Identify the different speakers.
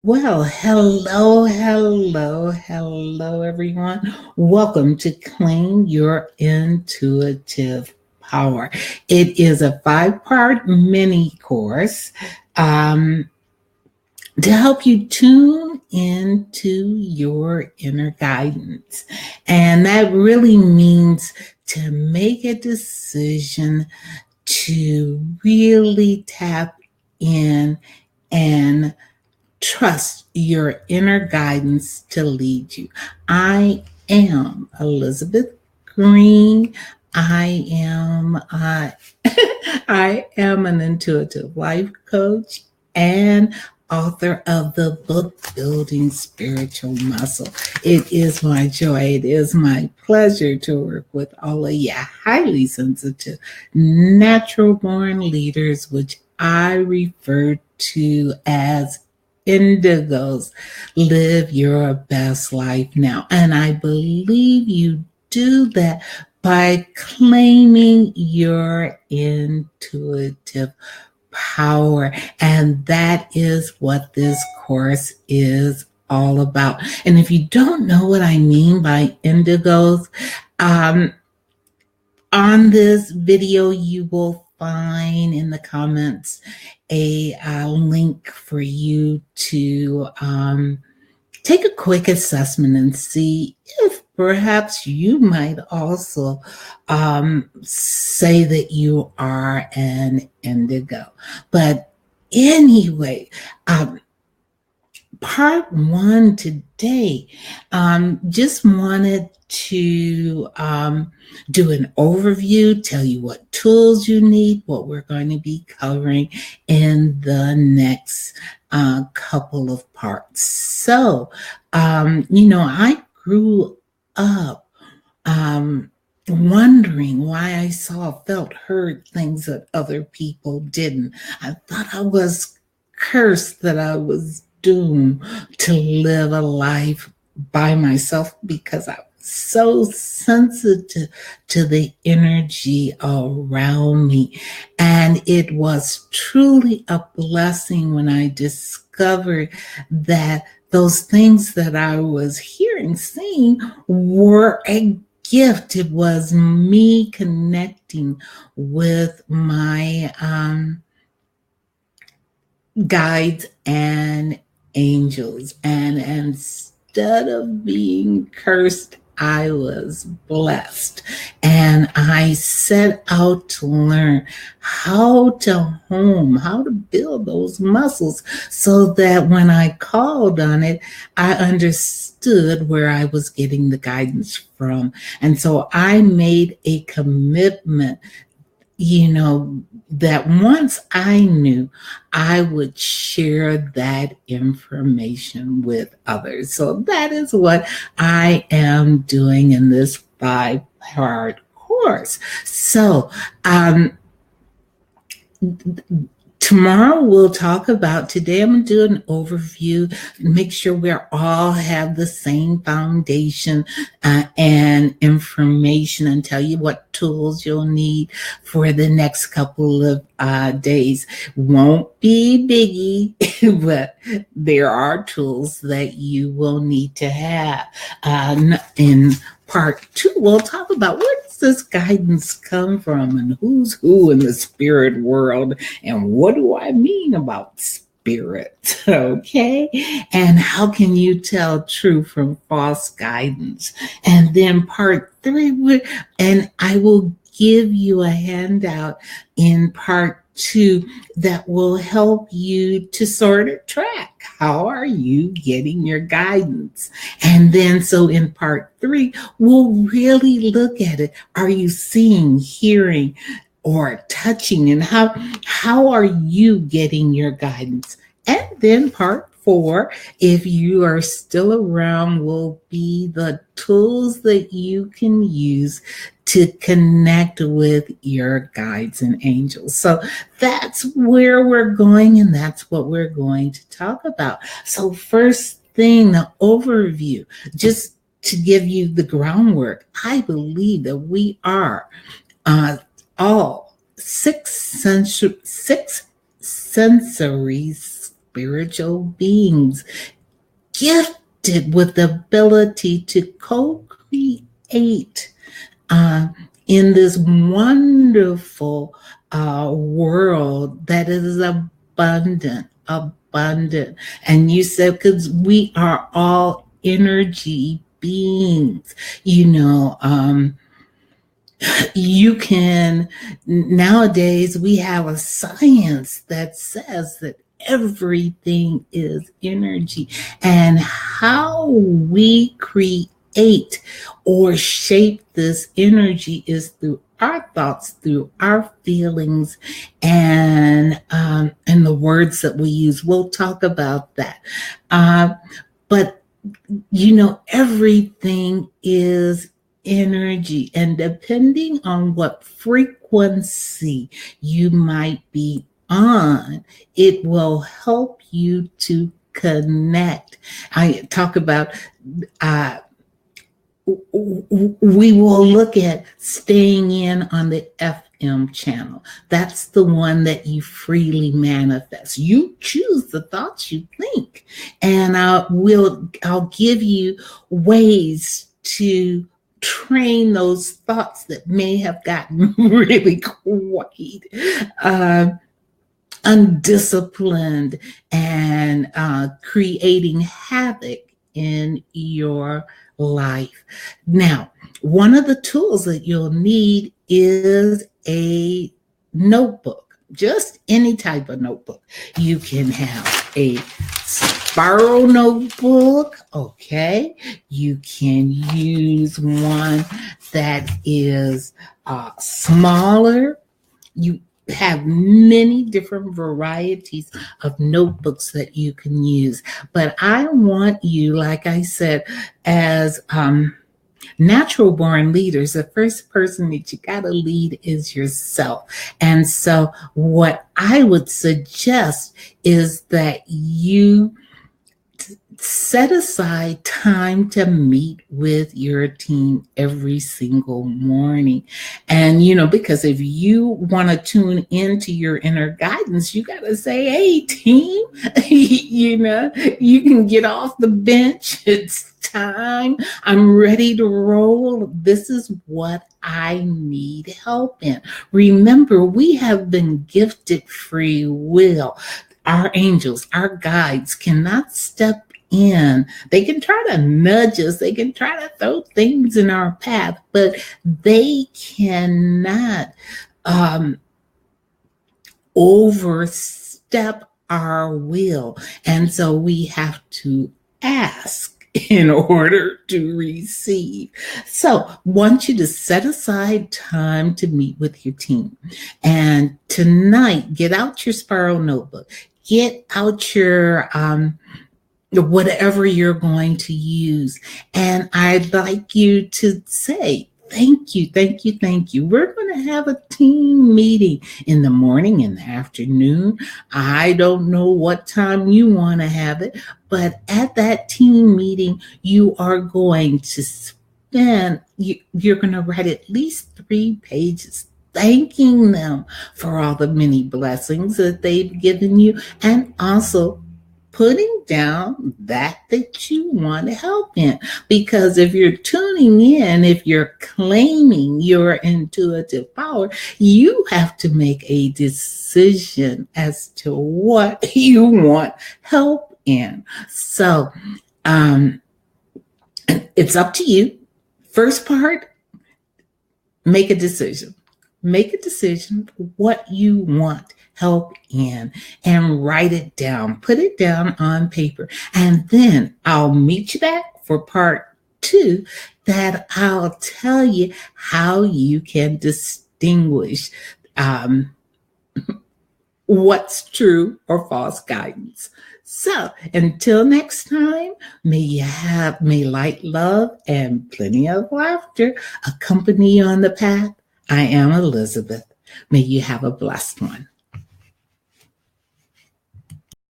Speaker 1: Well, hello, everyone. Welcome to Claim Your Intuitive Power. It is a 5-part mini course um, to help you tune into your inner guidance. And that really means to make a decision to really tap in and trust your inner guidance to lead you. I am Elizabeth Green. I am an intuitive life coach and author of the book Building Spiritual Muscle. It is my joy, it is my pleasure to work with all of you highly sensitive, natural born leaders, which I refer to as indigos. Live your best life now. And I believe you do that by claiming your intuitive power. And that is what this course is all about. And if you don't know what I mean by indigos, um, on this video, you will find in the comments a link for you to take a quick assessment and see if perhaps you might also say that you are an indigo. But anyway, part one today, just wanted to do an overview, tell you what tools you need, what we're going to be covering in the next couple of parts. So, I grew up wondering why I saw, felt, heard things that other people didn't. I thought I was cursed, that I was doomed to live a life by myself because I was so sensitive to the energy around me. And it was truly a blessing when I discovered that those things that I was hearing, seeing were a gift. It was me connecting with my guides and angels. And instead of being cursed, I was blessed. And I set out to learn how to build those muscles so that when I called on it, I understood where I was getting the guidance from. And so I made a commitment, that once I knew, I would share that information with others. So that is what I am doing in this 5-part course. So, tomorrow we'll talk about, today I'm going to do an overview, make sure we all have the same foundation and information, and tell you what tools you'll need for the next couple of days. Won't be biggie, but there are tools that you will need to have. In part two, we'll talk about where does this guidance come from and who's who in the spirit world and what do I mean about spirit, okay? And how can you tell true from false guidance? And then part three, and I will give you a handout in part two that will help you to sort of track how are you getting your guidance. And then so in part three, we'll really look at it. Are you seeing, hearing, or touching, and how are you getting your guidance? And then part four, if you are still around, will be the tools that you can use to connect with your guides and angels. So that's where we're going, and that's what we're going to talk about. So first thing, the overview, just to give you the groundwork. I believe that we are all six sensories spiritual beings gifted with the ability to co-create in this wonderful world that is abundant. And you said, because we are all energy beings, you can, nowadays we have a science that says that everything is energy, and how we create or shape this energy is through our thoughts, through our feelings, and the words that we use. We'll talk about that. But everything is energy, and depending on what frequency you might be on, it will help you to connect. I talk about we will look at staying in on the FM channel. That's the one that you freely manifest. You choose the thoughts you think, and I'll give you ways to train those thoughts that may have gotten really quite undisciplined and creating havoc in your life. Now, one of the tools that you'll need is a notebook, just any type of notebook. You can have a spiral notebook, okay? You can use one that is smaller. You have many different varieties of notebooks that you can use. But I want you, like I said, as natural born leaders, the first person that you got to lead is yourself. And so what I would suggest is that you set aside time to meet with your team every single morning. And, because if you want to tune into your inner guidance, you got to say, hey, team, you can get off the bench. It's time. I'm ready to roll. This is what I need help in. Remember, we have been gifted free will. Our angels, our guides cannot step in. They can try to nudge us. They can try to throw things in our path, but they cannot overstep our will. And so we have to ask in order to receive. So I want you to set aside time to meet with your team. And tonight, get out your spiral notebook. Get out your whatever you're going to use. And I'd like you to say, thank you, thank you, thank you. We're going to have a team meeting in the morning, in the afternoon. I don't know what time you want to have it, but at that team meeting, you are going to you're going to write at least 3 pages thanking them for all the many blessings that they've given you, and also putting down that you want to help in. Because if you're tuning in, if you're claiming your intuitive power, you have to make a decision as to what you want help in. So it's up to you. First part, make a decision. Make a decision what you want help in, and write it down. Put it down on paper. And then I'll meet you back for part 2, that I'll tell you how you can distinguish what's true or false guidance. So until next time, may light, love, and plenty of laughter accompany you on the path. I am Elizabeth. May you have a blessed one.